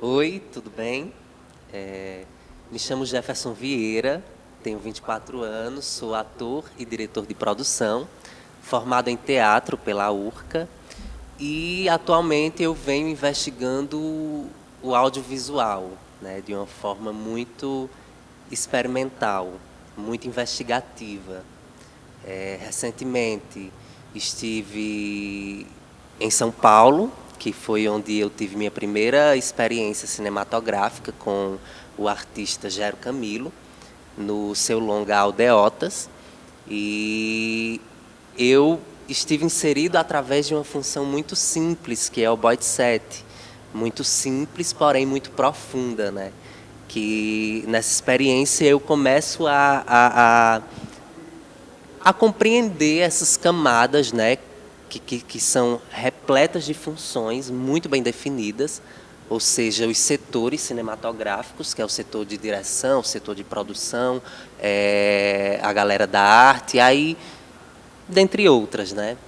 Oi, tudo bem? Me chamo Jefferson Vieira, tenho 24 anos, sou ator e diretor de produção, formado em teatro pela URCA e atualmente eu venho investigando o audiovisual, né, de uma forma muito experimental, muito investigativa. Recentemente estive em São Paulo, que foi onde eu tive minha primeira experiência cinematográfica com o artista Gero Camilo, no seu longa Aldeotas. E eu estive inserido através de uma função muito simples, que é o Boyd 7. Muito simples, porém muito profunda, né? Que nessa experiência eu começo a compreender essas camadas, né? Que são repletas de funções muito bem definidas, ou seja, os setores cinematográficos, que é o setor de direção, o setor de produção, a galera da arte, aí, dentre outras, né?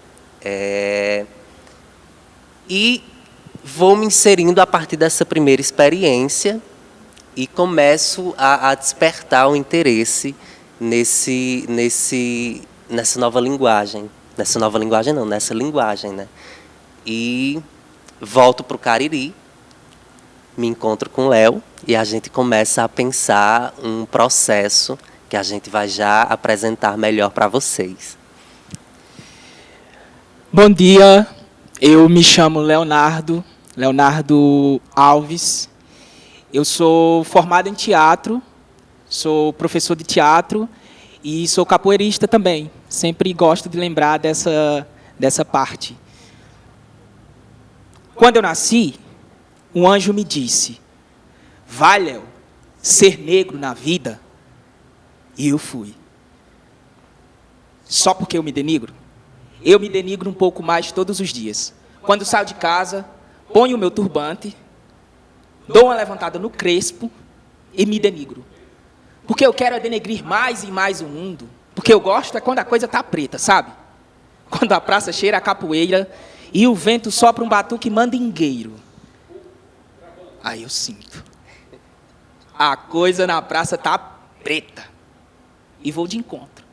E vou me inserindo a partir dessa primeira experiência e começo a despertar o interesse nessa nova linguagem. Nessa nova linguagem não, nessa linguagem, né? E volto para o Cariri, me encontro com o Léo e a gente começa a pensar um processo que a gente vai já apresentar melhor para vocês. Bom dia, eu me chamo Leonardo Alves. Eu sou formado em teatro, sou professor de teatro e sou capoeirista também. Sempre gosto de lembrar dessa parte. Quando eu nasci, um anjo me disse: vai, Léo, ser negro na vida. E eu fui. Só porque eu me denigro? Eu me denigro um pouco mais todos os dias. Quando saio de casa, ponho o meu turbante, dou uma levantada no crespo e me denigro. Porque eu quero denegrir mais e mais o mundo. Porque eu gosto é quando a coisa está preta, sabe? Quando a praça cheira a capoeira e o vento sopra um batuque mandingueiro. Aí eu sinto. A coisa na praça está preta. E vou de encontro.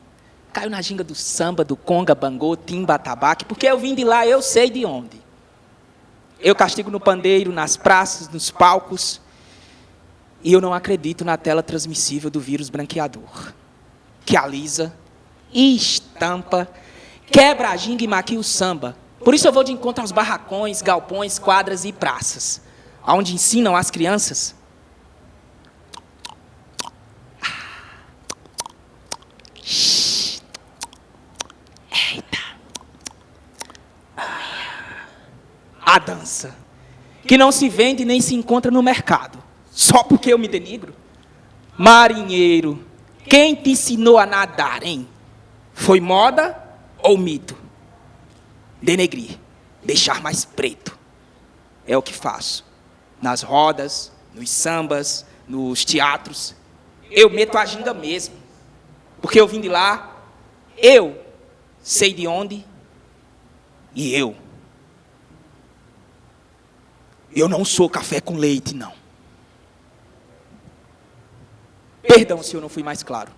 Caio na ginga do samba, do conga, bangô, timba, atabaque, porque eu vim de lá, eu sei de onde. Eu castigo no pandeiro, nas praças, nos palcos. E eu não acredito na tela transmissível do vírus branqueador, que alisa, estampa, quebra a ginga e maquia o samba. Por isso eu vou de encontro aos barracões, galpões, quadras e praças, onde ensinam as crianças. Eita. A dança, que não se vende nem se encontra no mercado. Só porque eu me denigro? Marinheiro, quem te ensinou a nadar, hein? Foi moda ou mito? Denegrir, deixar mais preto. É o que faço. Nas rodas, nos sambas, nos teatros. Eu meto a ginga mesmo. Porque eu vim de lá, eu sei de onde e eu não sou café com leite, não. Perdão se eu não fui mais claro.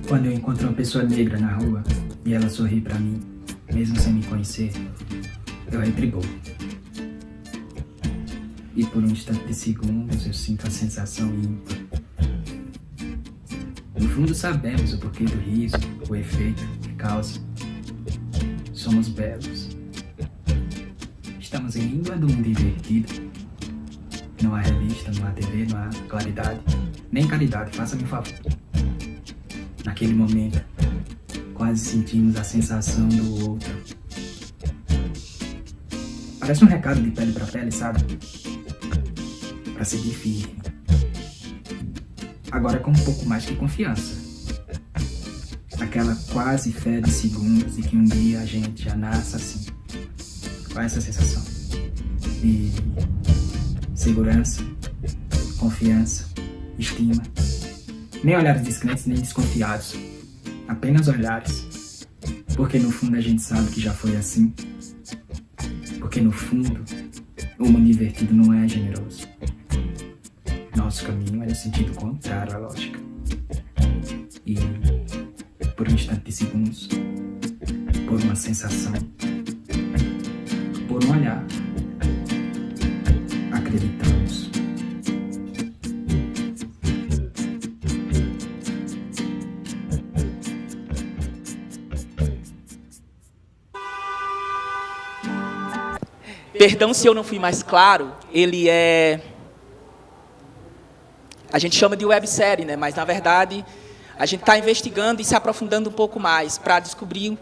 Quando eu encontro uma pessoa negra na rua e ela sorri pra mim, mesmo sem me conhecer, eu retriboo. E por um instante de segundos eu sinto a sensação ímpar. No fundo sabemos o porquê do riso, o efeito que causa. Somos belos. estamos em língua do mundo invertido. Não há revista, não há TV, não há claridade, nem caridade, faça-me um favor. Naquele momento, quase sentimos a sensação do outro. Parece um recado de pele para pele, sabe? Para seguir firme. Agora com um pouco mais de confiança. Aquela quase fé de segundos de que um dia a gente já nasce assim. Qual é essa sensação? De segurança, confiança, estima. Nem olhares descrentes nem desconfiados. Apenas olhares. Porque no fundo a gente sabe que já foi assim. Porque no fundo, o mundo invertido não é generoso. Nosso caminho é no sentido contrário à lógica. E por um instante de segundos, por uma sensação, por um olhar, acreditamos. Perdão se eu não fui mais claro, ele é... A gente chama de websérie, né? Mas, na verdade, a gente está investigando e se aprofundando um pouco mais para descobrir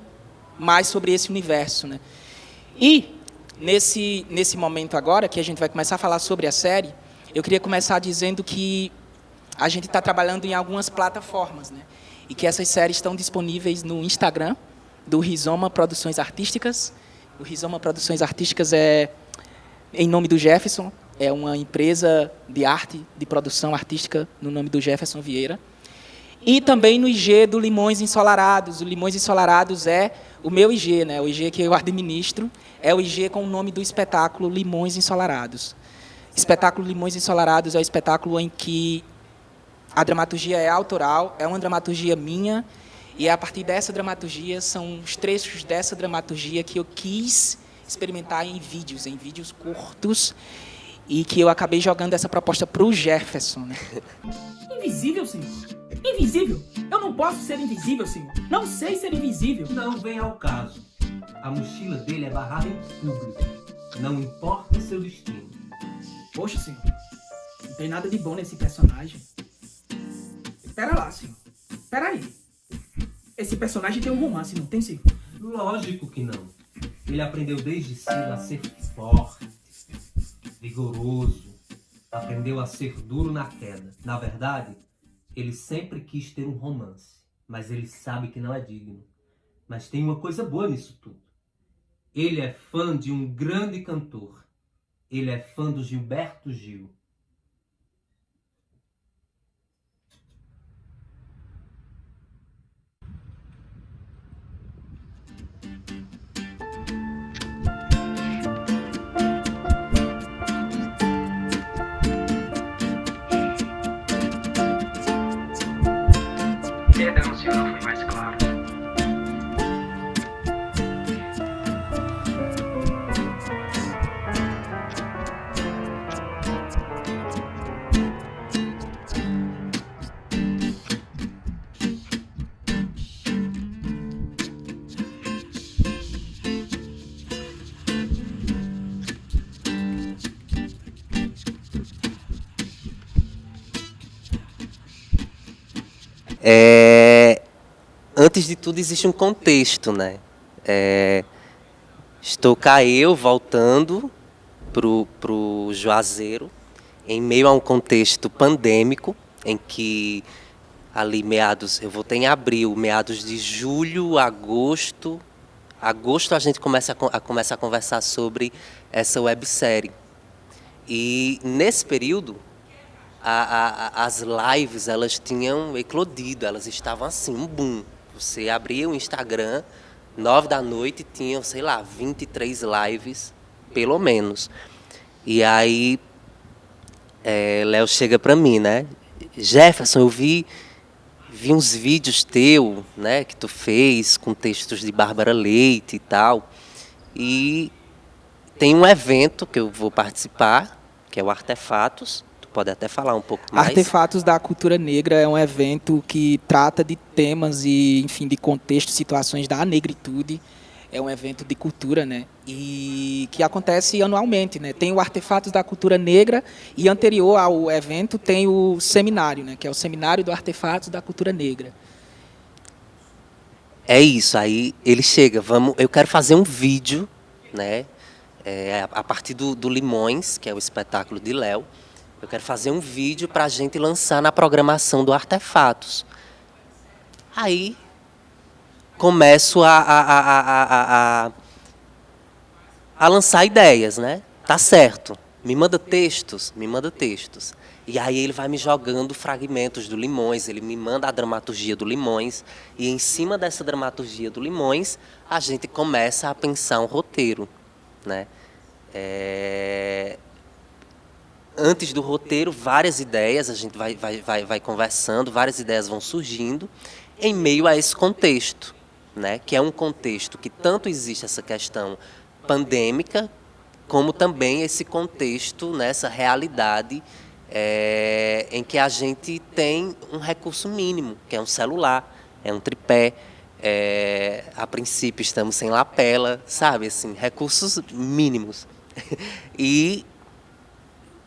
mais sobre esse universo, né? E, nesse momento agora, que a gente vai começar a falar sobre a série, eu queria começar dizendo que a gente está trabalhando em algumas plataformas, né? E que essas séries estão disponíveis no Instagram do Rizoma Produções Artísticas. O Rizoma Produções Artísticas é em nome do Jefferson, é uma empresa de arte, de produção artística, no nome do Jefferson Vieira. E também no IG do Limões Ensolarados. O Limões Ensolarados é o meu IG, né? O IG que eu administro, é o IG com o nome do espetáculo Limões Ensolarados. Espetáculo Limões Ensolarados é o espetáculo em que a dramaturgia é autoral, é uma dramaturgia minha, e a partir dessa dramaturgia, são os trechos dessa dramaturgia que eu quis experimentar em vídeos curtos, e que eu acabei jogando essa proposta para o Jefferson, né? Invisível, senhor? Invisível? Eu não posso ser invisível, senhor. Não sei ser invisível. Não vem ao caso. A mochila dele é barrada em público. Não importa o seu destino. Poxa, senhor. Não tem nada de bom nesse personagem. Pera lá, senhor. Pera aí. Esse personagem tem um romance, não tem, senhor? Lógico que não. Ele aprendeu desde cedo a ser forte, vigoroso. Aprendeu a ser duro na queda. Na verdade, ele sempre quis ter um romance. Mas ele sabe que não é digno. Mas tem uma coisa boa nisso tudo. Ele é fã de um grande cantor. Ele é fã do Gilberto Gil. Perdão se eu não fui mais claro. Antes de tudo, existe um contexto, né? Estou cá eu voltando pro Juazeiro, em meio a um contexto pandêmico, em que ali eu voltei em abril, meados de julho, agosto a gente começa a conversar sobre essa websérie. E nesse período, as lives, elas tinham eclodido, elas estavam assim, um boom. Você abria o Instagram, 21h, tinham, 23 lives, pelo menos. E aí, Léo chega para mim, né? Jefferson, eu vi uns vídeos teus, né, que tu fez, com textos de Bárbara Leite e tal. E tem um evento que eu vou participar, que é o Artefatos. Pode até falar um pouco mais. Artefatos da Cultura Negra é um evento que trata de temas e, enfim, de contextos, situações da negritude. é um evento de cultura, né? E que acontece anualmente, né? Tem o Artefatos da Cultura Negra e anterior ao evento tem o seminário, né? Que é o Seminário do Artefatos da Cultura Negra. É isso, aí ele chega, eu quero fazer um vídeo, né? A partir do Limões, que é o espetáculo de Léo, eu quero fazer um vídeo para a gente lançar na programação do Artefatos. Aí começo a lançar ideias, né? Tá certo, me manda textos. E aí ele vai me jogando fragmentos do Limões, ele me manda a dramaturgia do Limões, e em cima dessa dramaturgia do Limões, a gente começa a pensar um roteiro, né? Antes do roteiro, várias ideias, a gente vai conversando, várias ideias vão surgindo, em meio a esse contexto, né? Que é um contexto que tanto existe essa questão pandêmica, como também esse contexto, nessa realidade em que a gente tem um recurso mínimo, que é um celular, é um tripé, a princípio estamos sem lapela, sabe, assim, recursos mínimos. E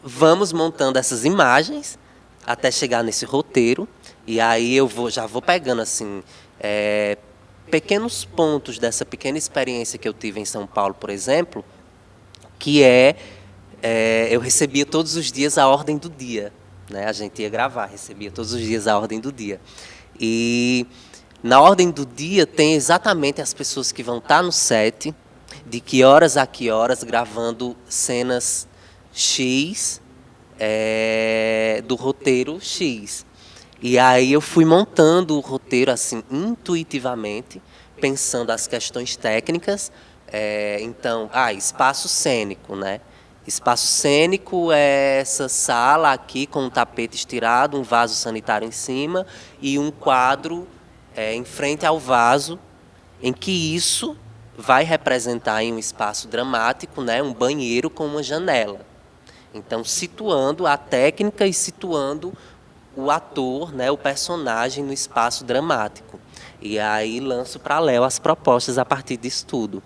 vamos montando essas imagens até chegar nesse roteiro, e aí eu já vou pegando assim pequenos pontos dessa pequena experiência que eu tive em São Paulo, por exemplo, que eu recebia todos os dias a ordem do dia, né? A gente ia gravar, recebia todos os dias a ordem do dia. E na ordem do dia tem exatamente as pessoas que vão estar no set, de que horas a que horas, gravando cenas X do roteiro X. E aí eu fui montando o roteiro assim intuitivamente, pensando as questões técnicas. Então, espaço cênico, né? Espaço cênico é essa sala aqui com um tapete estirado, um vaso sanitário em cima e um quadro em frente ao vaso, em que isso vai representar em um espaço dramático, né, um banheiro com uma janela. Então, situando a técnica e situando o ator, né, o personagem no espaço dramático. E aí lanço para Léo as propostas a partir disso tudo.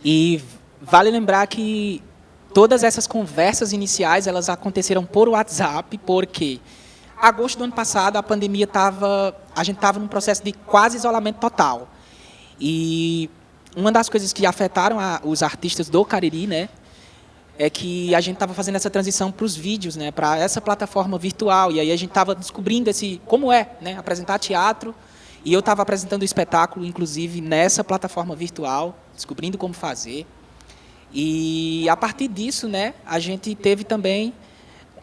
E vale lembrar que todas essas conversas iniciais elas aconteceram por WhatsApp, porque agosto do ano passado a pandemia a gente estava num processo de quase isolamento total. E uma das coisas que afetaram os artistas do Cariri, né, é que a gente estava fazendo essa transição para os vídeos, né, para essa plataforma virtual. E aí a gente estava descobrindo como né, apresentar teatro. E eu estava apresentando o espetáculo, inclusive, nessa plataforma virtual, descobrindo como fazer. E, a partir disso, né, a gente teve também,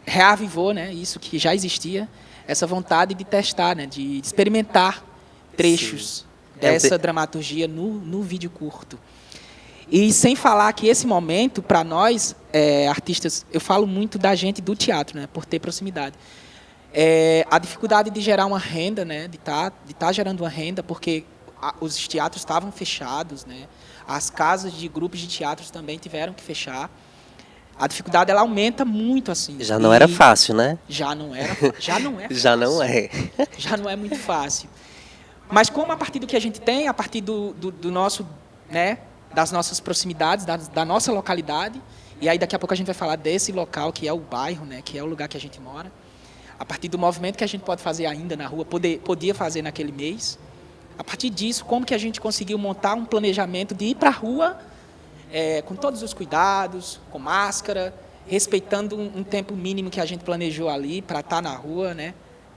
reavivou, né, isso que já existia, essa vontade de testar, né, de experimentar trechos dessa dramaturgia no vídeo curto. E sem falar que esse momento, para nós, artistas, eu falo muito da gente do teatro, né, por ter proximidade. A dificuldade de gerar uma renda, né, de tá gerando uma renda, porque os teatros estavam fechados, né, as casas de grupos de teatros também tiveram que fechar. A dificuldade ela aumenta muito assim. Já não era fácil, né? Já não é fácil. Já não é. Já não é muito fácil. Mas como a partir do que a gente tem, a partir do nosso, né, das nossas proximidades, da nossa localidade, E aí daqui a pouco a gente vai falar desse local, que é o bairro, né, que é o lugar que a gente mora. A partir do movimento que a gente pode fazer ainda na rua, podia fazer naquele mês. A partir disso, como que a gente conseguiu montar um planejamento de ir para a rua com todos os cuidados, com máscara, respeitando um tempo mínimo que a gente planejou ali para estar na rua, né,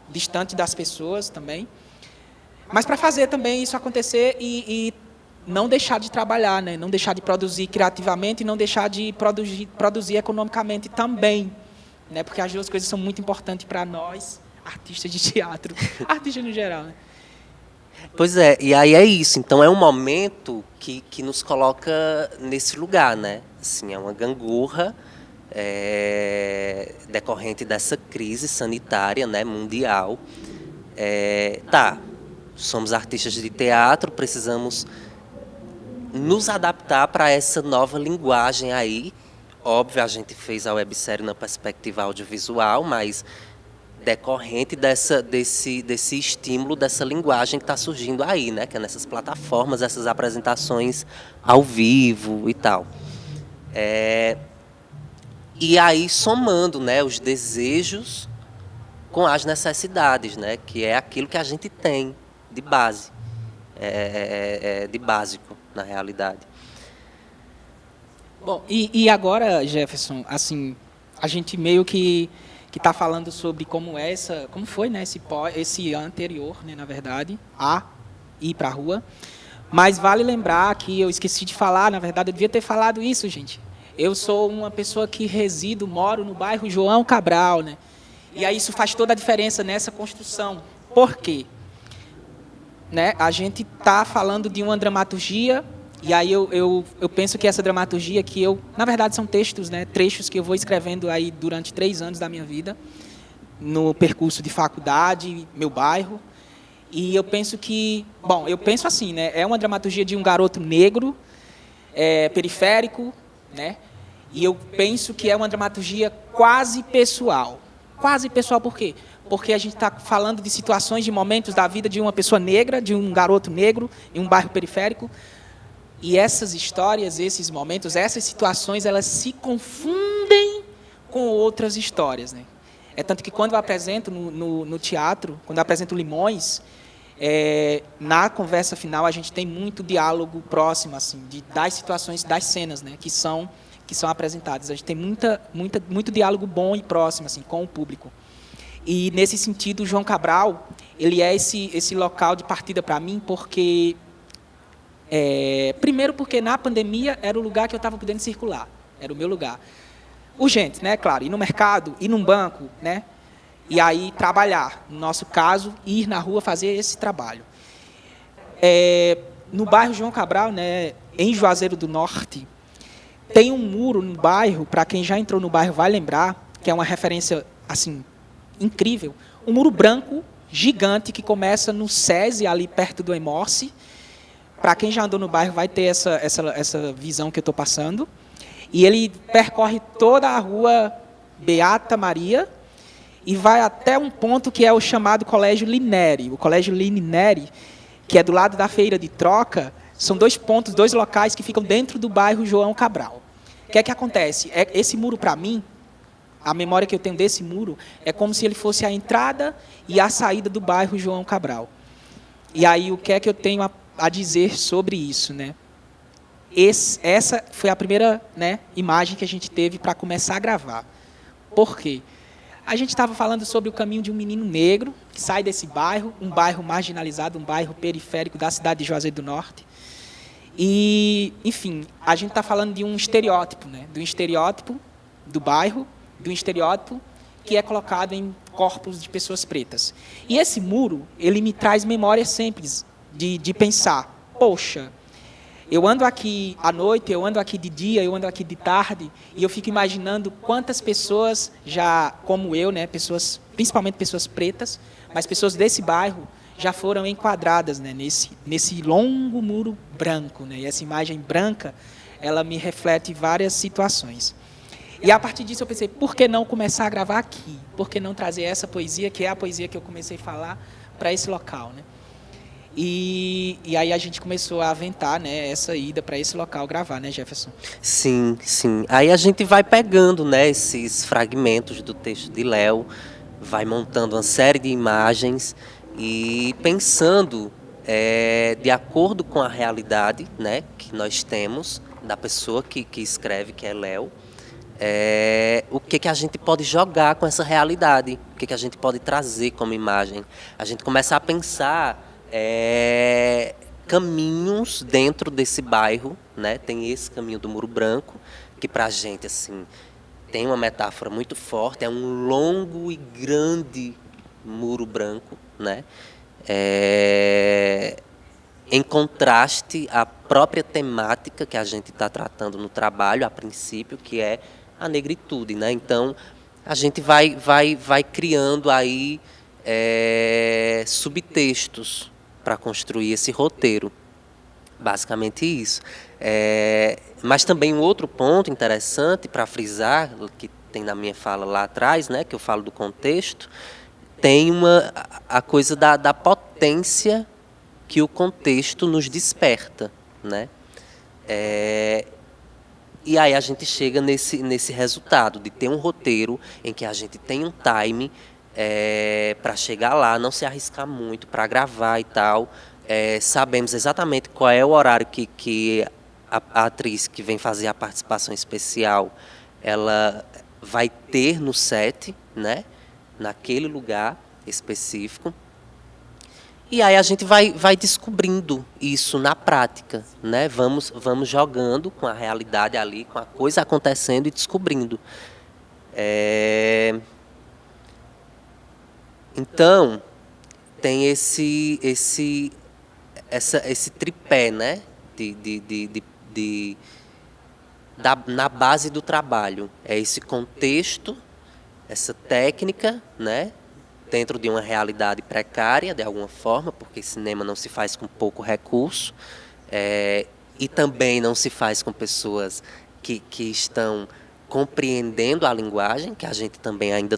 distante das pessoas também. Mas para fazer também isso acontecer e não deixar de trabalhar, né, não deixar de produzir criativamente e não deixar de produzir economicamente também. Né, porque as duas coisas são muito importantes para nós, artistas de teatro, artistas no geral. Né? Pois é, e aí é isso. Então é um momento que nos coloca nesse lugar, né? Assim, é uma gangorra decorrente dessa crise sanitária, né, mundial. Somos artistas de teatro, precisamos nos adaptar para essa nova linguagem aí. Óbvio, a gente fez a websérie na perspectiva audiovisual, mas decorrente desse estímulo, dessa linguagem que está surgindo aí, né? Que é nessas plataformas, essas apresentações ao vivo e tal. E aí somando, né, os desejos com as necessidades, né? Que é aquilo que a gente tem de base, de básico, na realidade. Bom, e agora, Jefferson, assim, a gente meio que está falando sobre como foi, né, esse anterior, né, na verdade, a ir para a rua. Mas vale lembrar que eu esqueci de falar, na verdade, eu devia ter falado isso, gente. Eu sou uma pessoa que moro no bairro João Cabral, né? E aí isso faz toda a diferença nessa construção. Por quê? Né, a gente está falando de uma dramaturgia. E aí eu penso que essa dramaturgia na verdade são textos, né, trechos que eu vou escrevendo aí durante 3 anos da minha vida, no percurso de faculdade, meu bairro. E eu penso assim, né, é uma dramaturgia de um garoto negro, periférico, né, e eu penso que é uma dramaturgia quase pessoal. Quase pessoal por quê? Porque a gente está falando de situações, de momentos da vida de uma pessoa negra, de um garoto negro, em um bairro periférico. E essas histórias, esses momentos, essas situações, elas se confundem com outras histórias. Né? É tanto que quando eu apresento no teatro, quando eu apresento Limões, na conversa final a gente tem muito diálogo próximo assim, das situações, das cenas, né, que são apresentadas. A gente tem muito diálogo bom e próximo assim, com o público. E, nesse sentido, o João Cabral ele é esse local de partida para mim, porque... primeiro porque na pandemia era o lugar que eu estava podendo circular, era o meu lugar. Urgente, né, claro, ir no mercado, ir num banco, né, e aí trabalhar, no nosso caso, ir na rua fazer esse trabalho. No bairro João Cabral, né, em Juazeiro do Norte, tem um muro no bairro, para quem já entrou no bairro vai lembrar, que é uma referência assim, incrível, um muro branco, gigante, que começa no SESI, ali perto do Emorce. Para quem já andou no bairro vai ter essa visão que eu estou passando. E ele percorre toda a rua Beata Maria e vai até um ponto que é o chamado Colégio Lineri. O Colégio Lineri, que é do lado da Feira de Troca, são 2 pontos, 2 locais que ficam dentro do bairro João Cabral. O que é que acontece? Esse muro, para mim, a memória que eu tenho desse muro, é como se ele fosse a entrada e a saída do bairro João Cabral. E aí, o que é que eu tenho a dizer sobre isso, né? Essa foi a primeira, né, imagem que a gente teve para começar a gravar. Por quê? A gente estava falando sobre o caminho de um menino negro que sai desse bairro, um bairro marginalizado, um bairro periférico da cidade de Juazeiro do Norte. E, enfim, a gente está falando de um estereótipo, né? De um estereótipo do bairro, de um estereótipo que é colocado em corpos de pessoas pretas. E esse muro, ele me traz memórias sempre de pensar, poxa, eu ando aqui à noite, eu ando aqui de dia, eu ando aqui de tarde, e eu fico imaginando quantas pessoas já, como eu, né, pessoas, principalmente pessoas pretas, mas pessoas desse bairro, já foram enquadradas, né, nesse longo muro branco. Né, e essa imagem branca, ela me reflete várias situações. E a partir disso eu pensei, por que não começar a gravar aqui? Por que não trazer essa poesia, que é a poesia que eu comecei a falar, para esse local? Né? E aí a gente começou a aventar, né, essa ida para esse local gravar, né, Jefferson? Sim, sim. Aí a gente vai pegando, né, esses fragmentos do texto de Léo, vai montando uma série de imagens e pensando de acordo com a realidade, né, que nós temos da pessoa que escreve, que é Léo, o que a gente pode jogar com essa realidade, o que a gente pode trazer como imagem. A gente começa a pensar caminhos dentro desse bairro, né? Tem esse caminho do Muro Branco, que para a gente assim, tem uma metáfora muito forte, é um longo e grande muro branco, né? Em contraste à própria temática que a gente está tratando no trabalho, a princípio, que é a negritude, né? Então, a gente vai criando aí subtextos para construir esse roteiro. Basicamente isso. Mas também um outro ponto interessante para frisar, que tem na minha fala lá atrás, né, que eu falo do contexto, tem a coisa da potência que o contexto nos desperta, né? E aí a gente chega nesse resultado de ter um roteiro em que a gente tem um time para chegar lá, não se arriscar muito, para gravar e tal. Sabemos exatamente qual é o horário que a atriz que vem fazer a participação especial ela vai ter no set, né? Naquele lugar específico. E aí a gente vai descobrindo isso na prática, né? Vamos jogando com a realidade ali, com a coisa acontecendo e descobrindo. Então, tem esse tripé, né? Na base do trabalho. É esse contexto, essa técnica, né? Dentro de uma realidade precária, de alguma forma, porque cinema não se faz com pouco recurso, e também não se faz com pessoas que estão compreendendo a linguagem, que a gente também ainda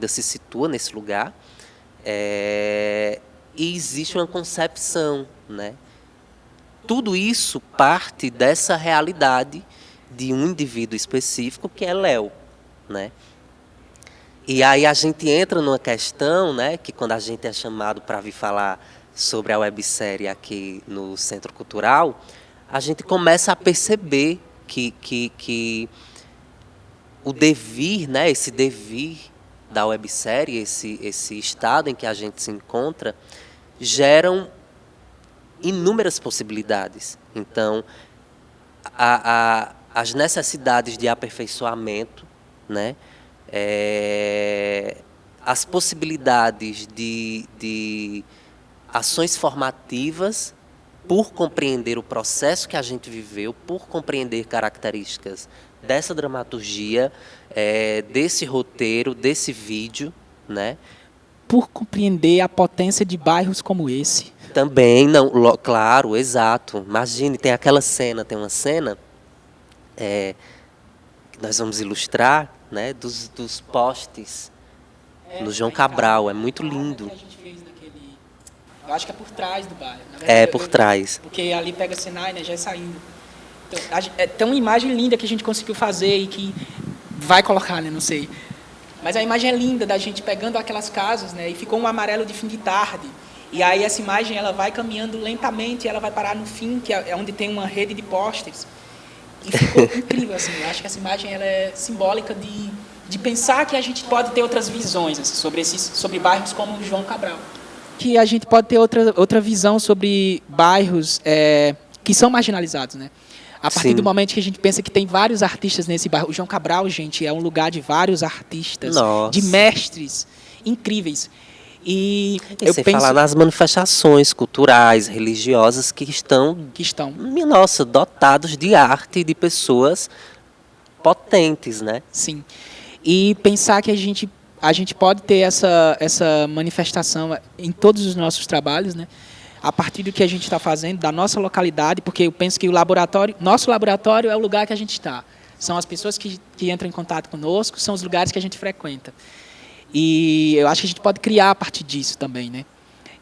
se situa nesse lugar, e existe uma concepção, né? Tudo isso parte dessa realidade de um indivíduo específico que é Léo, né? E aí a gente entra numa questão, né, que quando a gente é chamado para vir falar sobre a websérie aqui no Centro Cultural, a gente começa a perceber que o devir, né, esse devir da websérie, esse estado em que a gente se encontra, geram inúmeras possibilidades. Então, as necessidades de aperfeiçoamento, né, as possibilidades de ações formativas por compreender o processo que a gente viveu, por compreender características dessa dramaturgia, desse roteiro, desse vídeo, né? Por compreender a potência de bairros como esse. Também, não, claro, exato. Imagine, tem uma cena que nós vamos ilustrar, né, dos postes no João Cabral. É muito lindo. Eu acho que é por trás do bairro. Na verdade, por trás. Porque ali pega Sinai, né, já é saindo. Então, tem uma imagem linda que a gente conseguiu fazer e que vai colocar, né, não sei. Mas a imagem é linda da gente pegando aquelas casas, né, e ficou um amarelo de fim de tarde. E aí essa imagem ela vai caminhando lentamente e ela vai parar no fim, que é onde tem uma rede de postes. E ficou incrível, assim. Eu acho que essa imagem ela é simbólica de pensar que a gente pode ter outras visões assim, sobre bairros como o João Cabral. Que a gente pode ter outra visão sobre bairros que são marginalizados, né? A partir do momento que a gente pensa que tem vários artistas nesse bairro. O João Cabral, gente, é um lugar de vários artistas, de mestres incríveis. E eu sem penso... falar nas manifestações culturais, religiosas que estão, nossa, dotados de arte e de pessoas potentes, né? Sim. E pensar que a gente pode ter essa manifestação em todos os nossos trabalhos, né? A partir do que a gente está fazendo, da nossa localidade, porque eu penso que nosso laboratório é o lugar que a gente está. São as pessoas que entram em contato conosco, são os lugares que a gente frequenta. E eu acho que a gente pode criar a partir disso também, né?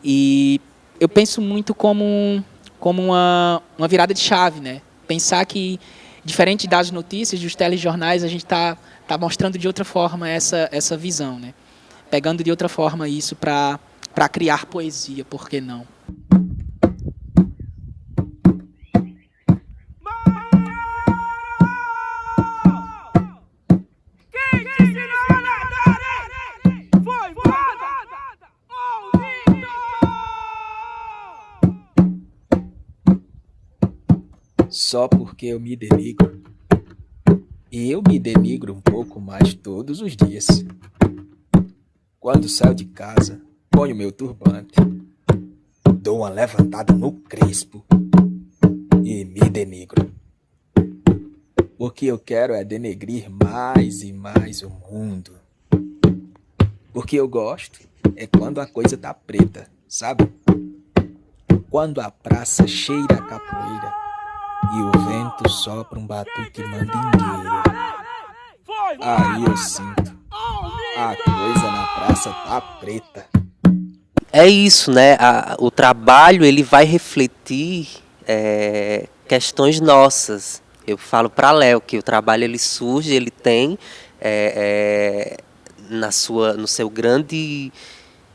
E eu penso muito como uma virada de chave, né? Pensar que, diferente das notícias, dos telejornais, a gente tá mostrando de outra forma essa visão, né? Pegando de outra forma isso para criar poesia, por que não? Só porque eu me denigro. E eu me denigro um pouco mais todos os dias. Quando saio de casa, ponho meu turbante, dou uma levantada no crespo e me denigro. O que eu quero é denegrir mais e mais o mundo. O que eu gosto é quando a coisa tá preta, sabe? Quando a praça cheira a capoeira e o vento sopra um batuque mandingueiro. Aí eu sinto, a coisa na praça tá preta. É isso, né? O trabalho ele vai refletir questões nossas. Eu falo para Léo que o trabalho ele surge, ele tem no seu grande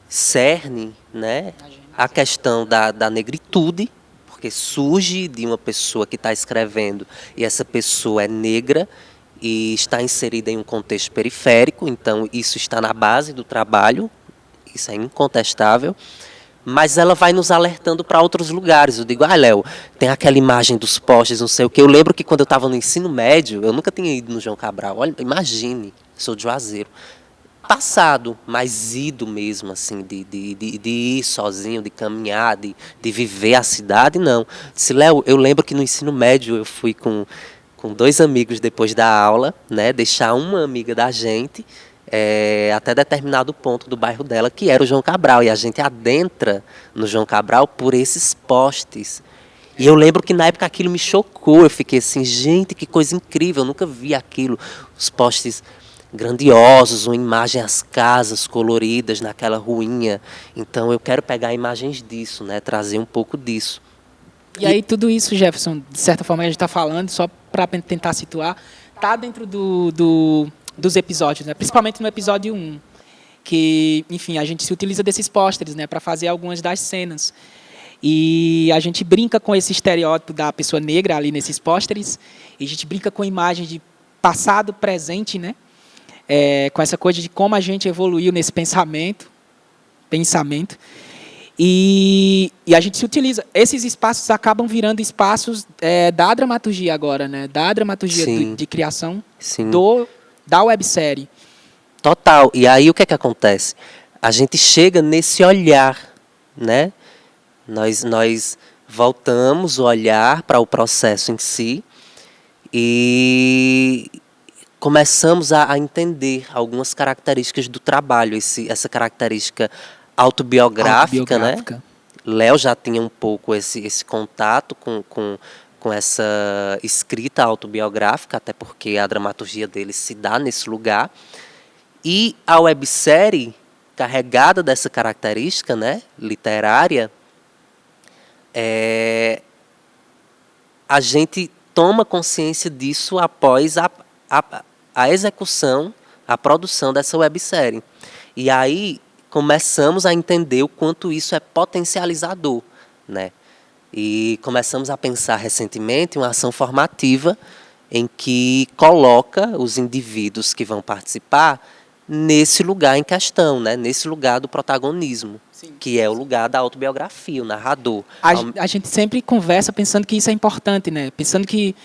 cerne, né? A questão da negritude, porque surge de uma pessoa que está escrevendo e essa pessoa é negra e está inserida em um contexto periférico, então isso está na base do trabalho, isso é incontestável, mas ela vai nos alertando para outros lugares. Eu digo, Léo, tem aquela imagem dos postes, não sei o que. Eu lembro que quando eu estava no ensino médio, eu nunca tinha ido no João Cabral. Olha, imagine, sou de Juazeiro. Passado, mas ido mesmo, assim, de ir sozinho, de caminhar, de viver a cidade, não. Disse, Léo, eu lembro que no ensino médio eu fui com 2 amigos depois da aula, né, deixar uma amiga da gente até determinado ponto do bairro dela, que era o João Cabral, e a gente adentra no João Cabral por esses postes. E eu lembro que na época aquilo me chocou, eu fiquei assim, gente, que coisa incrível, eu nunca vi aquilo, os postes grandiosos, uma imagem, as casas coloridas naquela ruinha. Então eu quero pegar imagens disso, né, trazer um pouco disso. E aí tudo isso, Jefferson, de certa forma a gente está falando, só para tentar situar, está dentro dos episódios, né? Principalmente no episódio 1, que, enfim, a gente se utiliza desses pôsteres, né, para fazer algumas das cenas. E a gente brinca com esse estereótipo da pessoa negra ali nesses pôsteres, e a gente brinca com imagens de passado, presente, né? Com essa coisa de como a gente evoluiu nesse pensamento. E a gente se utiliza. Esses espaços acabam virando espaços da dramaturgia agora, né? Da dramaturgia de criação da websérie. Total. E aí o que é que acontece? A gente chega nesse olhar, né? Nós voltamos o olhar para o processo em si e começamos a entender algumas características do trabalho, essa característica autobiográfica, né? Léo já tinha um pouco esse contato com essa escrita autobiográfica, até porque a dramaturgia dele se dá nesse lugar. E a websérie, carregada dessa característica, né, literária, a gente toma consciência disso após a execução, a produção dessa websérie. E aí começamos a entender o quanto isso é potencializador, né? E começamos a pensar recentemente uma ação formativa em que coloca os indivíduos que vão participar nesse lugar em questão, né? Nesse lugar do protagonismo, sim, que é o lugar da autobiografia, o narrador. A gente sempre conversa pensando que isso é importante, né? Pensando que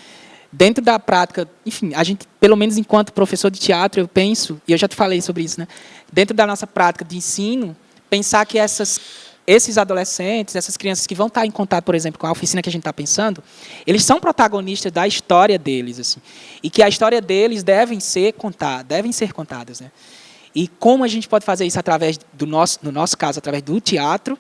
dentro da prática, enfim, a gente, pelo menos enquanto professor de teatro, eu penso, e eu já te falei sobre isso, né? Dentro da nossa prática de ensino, pensar que esses adolescentes, essas crianças que vão estar em contato, por exemplo, com a oficina que a gente está pensando, eles são protagonistas da história deles, assim, e que a história deles devem ser contadas, né? E como a gente pode fazer isso através no nosso caso, através do teatro,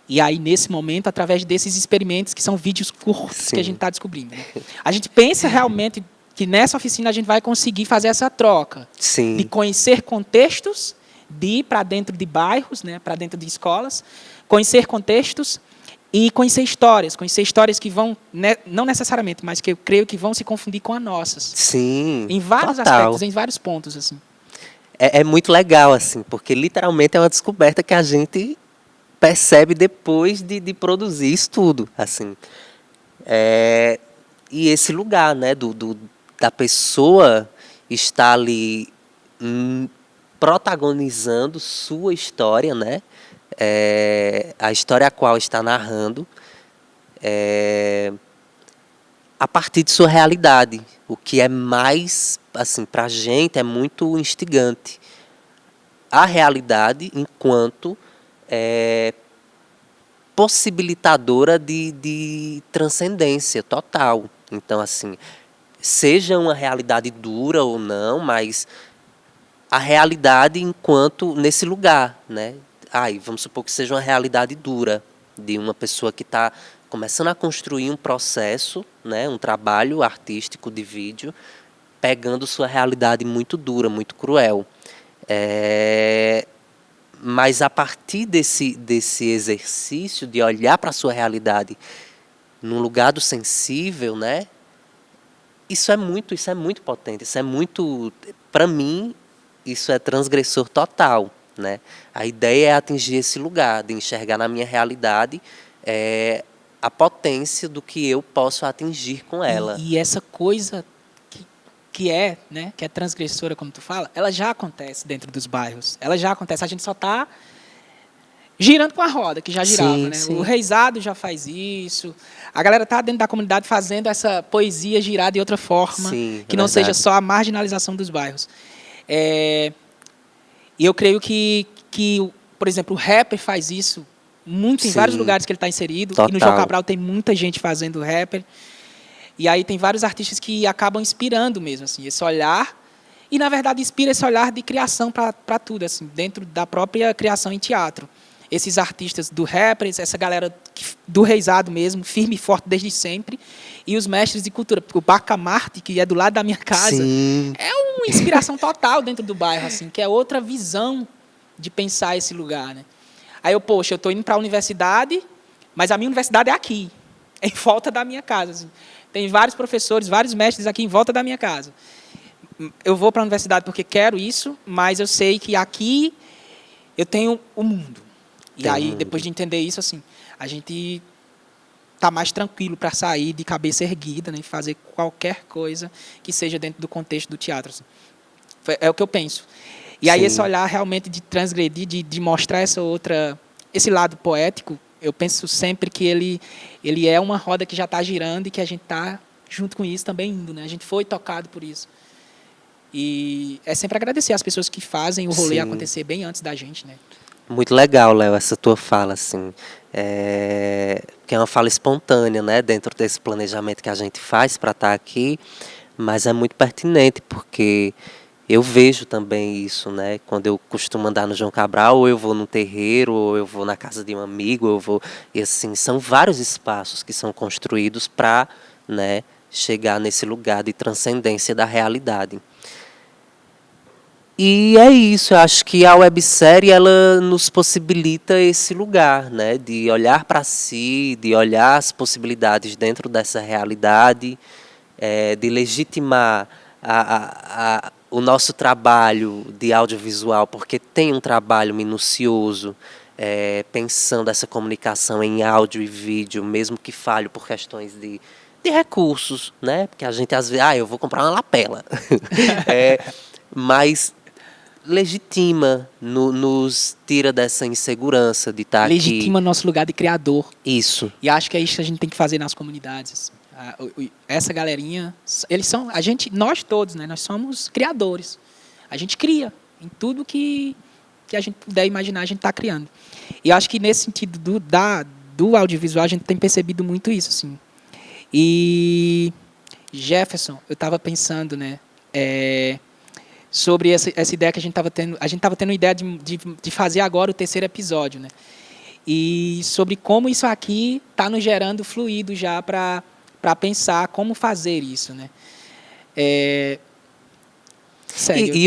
e aí, nesse momento, através desses experimentos, que são vídeos curtos, sim, que a gente está descobrindo, né? A gente pensa realmente que nessa oficina a gente vai conseguir fazer essa troca, sim, de conhecer contextos, de ir para dentro de bairros, né, para dentro de escolas, conhecer contextos E conhecer histórias que vão, não necessariamente, mas que eu creio que vão se confundir com as nossas. Sim, Em vários total. aspectos, em vários pontos, assim. É muito legal, assim, porque literalmente é uma descoberta que a gente percebe depois de produzir isso tudo, assim. E esse lugar, né, da pessoa estar ali protagonizando sua história, né, a história a qual está narrando, a partir de sua realidade, o que é mais, assim, para a gente é muito instigante. A realidade enquanto possibilitadora de transcendência total. Então, assim, seja uma realidade dura ou não, mas a realidade enquanto nesse lugar, né? Vamos supor que seja uma realidade dura de uma pessoa que está começando a construir um processo, né, um trabalho artístico de vídeo, pegando sua realidade muito dura, muito cruel. Mas a partir desse exercício de olhar para a sua realidade num lugar do sensível, né? Isso é muito potente, isso é muito, para mim, isso é transgressor total, né? A ideia é atingir esse lugar, de enxergar na minha realidade a potência do que eu posso atingir com ela. E essa coisa que é transgressora, como tu fala, ela já acontece dentro dos bairros. Ela já acontece, a gente só está girando com a roda, que já girava, Sim, né? sim. O Reisado já faz isso. A galera está dentro da comunidade fazendo essa poesia girar de outra forma, Sim, que não verdade. seja só a marginalização dos bairros. E eu creio que, por exemplo, o rapper faz isso muito em Sim. vários lugares que ele está inserido. Total. E no João Cabral tem muita gente fazendo rapper. E aí tem vários artistas que acabam inspirando mesmo, assim, esse olhar. E, na verdade, inspira esse olhar de criação para tudo, assim, dentro da própria criação em teatro. Esses artistas do rappers, essa galera do Reisado mesmo, firme e forte desde sempre. E os mestres de cultura. Porque o Bacamarte, que é do lado da minha casa, Sim. é uma inspiração total dentro do bairro, assim, que é outra visão de pensar esse lugar, né? Aí eu estou indo para a universidade, mas a minha universidade é aqui, em volta da minha casa, assim. Tem vários professores, vários mestres aqui em volta da minha casa. Eu vou para a universidade porque quero isso, mas eu sei que aqui eu tenho o mundo. E aí, depois de entender isso, assim, a gente está mais tranquilo para sair de cabeça erguida, né, e fazer qualquer coisa que seja dentro do contexto do teatro. Assim. É o que eu penso. E aí, esse olhar realmente de transgredir, de mostrar esse lado poético, eu penso sempre que ele é uma roda que já está girando e que a gente está, junto com isso, também indo. Né? A gente foi tocado por isso. E é sempre agradecer às pessoas que fazem o rolê acontecer bem antes da gente. Né? Muito legal, Léo, essa tua fala, assim. Que é uma fala espontânea, né? Dentro desse planejamento que a gente faz para estar aqui, mas é muito pertinente, porque eu vejo também isso, né? Quando eu costumo andar no João Cabral, ou eu vou num terreiro, ou eu vou na casa de um amigo, e assim, são vários espaços que são construídos para, né, chegar nesse lugar de transcendência da realidade. E é isso, eu acho que a websérie ela nos possibilita esse lugar, né, de olhar para si, de olhar as possibilidades dentro dessa realidade, de legitimar o nosso trabalho de audiovisual, porque tem um trabalho minucioso, pensando essa comunicação em áudio e vídeo, mesmo que falho por questões de recursos, né? Porque a gente às vezes, eu vou comprar uma lapela. Mas legitima, nos tira dessa insegurança de estar aqui. Legitima nosso lugar de criador. Isso. E acho que é isso que a gente tem que fazer nas comunidades. Assim. Essa galerinha, nós todos, né? Nós somos criadores. A gente cria em tudo que a gente puder imaginar, a gente está criando. E acho que nesse sentido do audiovisual a gente tem percebido muito isso, assim. E Jefferson, eu estava pensando, né? Sobre essa ideia que a gente estava tendo. A gente estava tendo a ideia de fazer agora o 3º episódio, né? E sobre como isso aqui está nos gerando fluido já para pensar como fazer isso, né? E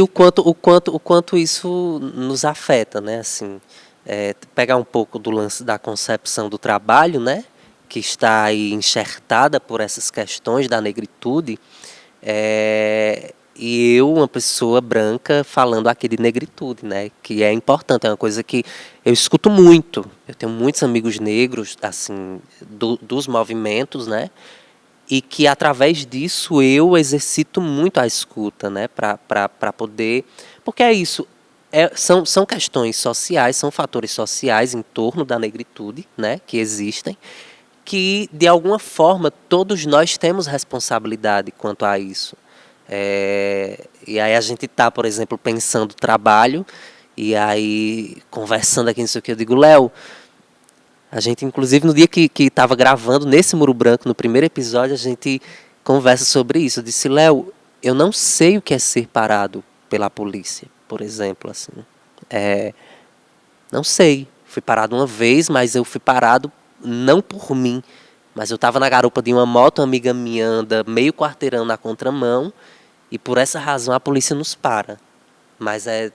o quanto isso nos afeta, né? Assim, pegar um pouco do lance da concepção do trabalho, né, que está aí enxertada por essas questões da negritude, e eu, uma pessoa branca, falando aqui de negritude, né, que é importante, é uma coisa que eu escuto muito. Eu tenho muitos amigos negros, assim, dos movimentos, né, e que através disso eu exercito muito a escuta, né, para poder, porque é isso. São questões sociais, são fatores sociais em torno da negritude, né, que existem, que, de alguma forma, todos nós temos responsabilidade quanto a isso. E aí a gente está, por exemplo, pensando trabalho, e aí, conversando aqui, não sei o que, eu digo, Léo, a gente, inclusive, no dia que estava gravando, nesse Muro Branco, no primeiro episódio, a gente conversa sobre isso. Eu disse, Léo, eu não sei o que é ser parado pela polícia, por exemplo, assim. Não sei. Fui parado uma vez, mas eu fui parado não por mim. Mas eu estava na garupa de uma moto, uma amiga minha anda meio quarteirão na contramão, e por essa razão a polícia nos para. Mas é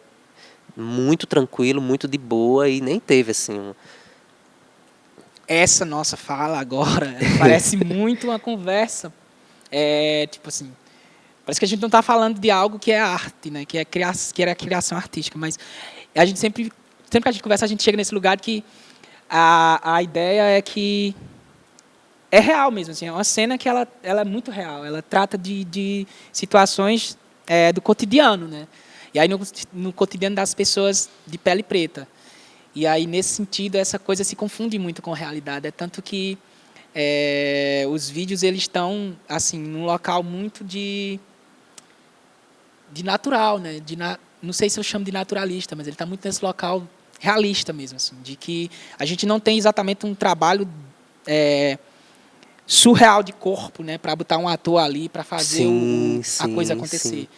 muito tranquilo, muito de boa, e nem teve, assim... Essa nossa fala agora parece muito uma conversa, tipo assim, parece que a gente não está falando de algo que é arte, né, que é a criação artística, mas a gente sempre que a gente conversa, a gente chega nesse lugar que a ideia é que é real mesmo, assim, é uma cena que ela é muito real, ela trata de situações do cotidiano, né, e aí no cotidiano das pessoas de pele preta. E aí, nesse sentido, essa coisa se confunde muito com a realidade. É tanto que os vídeos eles estão assim, num local muito de natural, né? Não sei se eu chamo de naturalista, mas ele está muito nesse local realista mesmo, assim, de que a gente não tem exatamente um trabalho surreal de corpo, né, para botar um ator ali para fazer a coisa acontecer. Sim.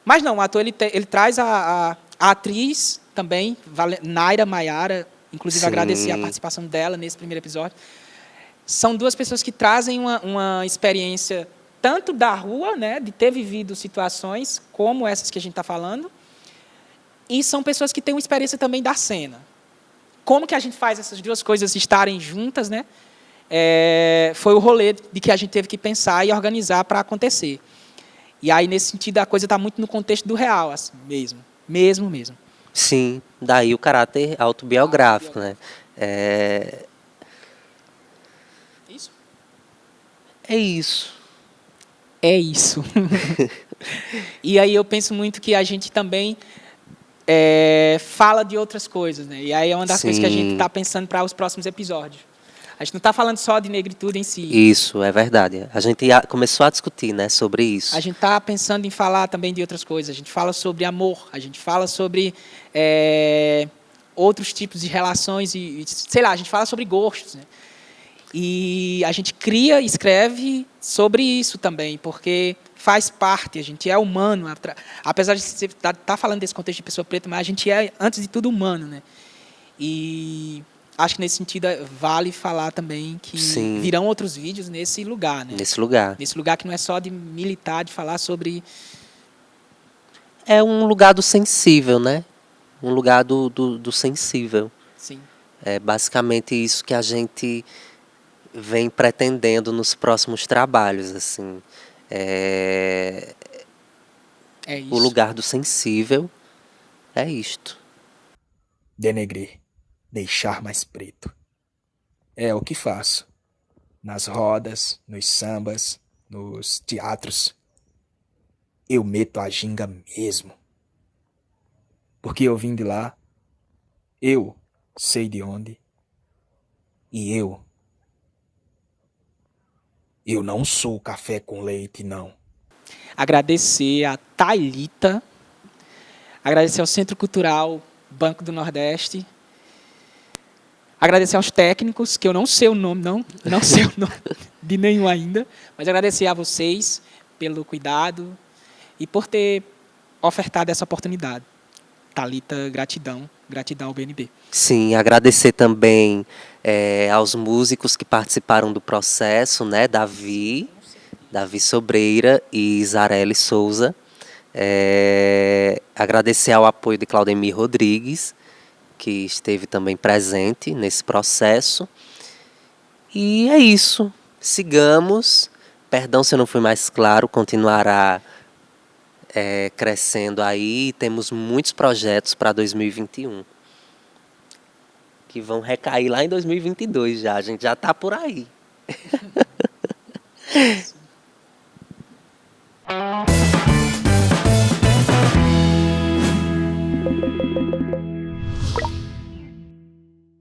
Mas não, o ator ele traz a atriz também, Naira Maiara, inclusive agradecer a participação dela nesse primeiro episódio. São duas pessoas que trazem uma experiência tanto da rua, né, de ter vivido situações como essas que a gente está falando, e são pessoas que têm uma experiência também da cena. Como que a gente faz essas duas coisas estarem juntas, né? Foi o rolê de que a gente teve que pensar e organizar para acontecer. E aí, nesse sentido, a coisa está muito no contexto do real, assim, mesmo. Sim, daí o caráter autobiográfico, né? Isso? É isso. É isso. E aí eu penso muito que a gente também fala de outras coisas, né? E aí é uma das coisas que a gente está pensando para os próximos episódios. A gente não está falando só de negritude em si. Isso, é verdade. A gente começou a discutir, né, sobre isso. A gente está pensando em falar também de outras coisas. A gente fala sobre amor, a gente fala sobre outros tipos de relações, e sei lá, a gente fala sobre gostos, né? E a gente cria e escreve sobre isso também, porque faz parte, a gente é humano. Apesar de você estar falando desse contexto de pessoa preta, mas a gente é, antes de tudo, humano, né? E... acho que nesse sentido vale falar também que virão outros vídeos nesse lugar, né? Nesse lugar que não é só de militar, de falar sobre... É um lugar do sensível, né? Um lugar do sensível. Sim. É basicamente isso que a gente vem pretendendo nos próximos trabalhos, assim. É isso. O lugar do sensível é isto. Denegrir. Deixar mais preto. É o que faço. Nas rodas, nos sambas, nos teatros. Eu meto a ginga mesmo. Porque eu vim de lá. Eu sei de onde. E eu não sou café com leite, não. Agradecer a Thalita. Agradecer ao Centro Cultural Banco do Nordeste. Agradecer aos técnicos, que eu não sei o nome, não sei o nome de nenhum ainda, mas agradecer a vocês pelo cuidado e por ter ofertado essa oportunidade. Thalita, gratidão ao BNB. Sim, agradecer também aos músicos que participaram do processo, né? Davi Sobreira e Isareli Souza. Agradecer ao apoio de Claudemir Rodrigues, que esteve também presente nesse processo. E é isso. Sigamos. Perdão se eu não fui mais claro, continuará crescendo aí. Temos muitos projetos para 2021 que vão recair lá em 2022 já. A gente já está por aí.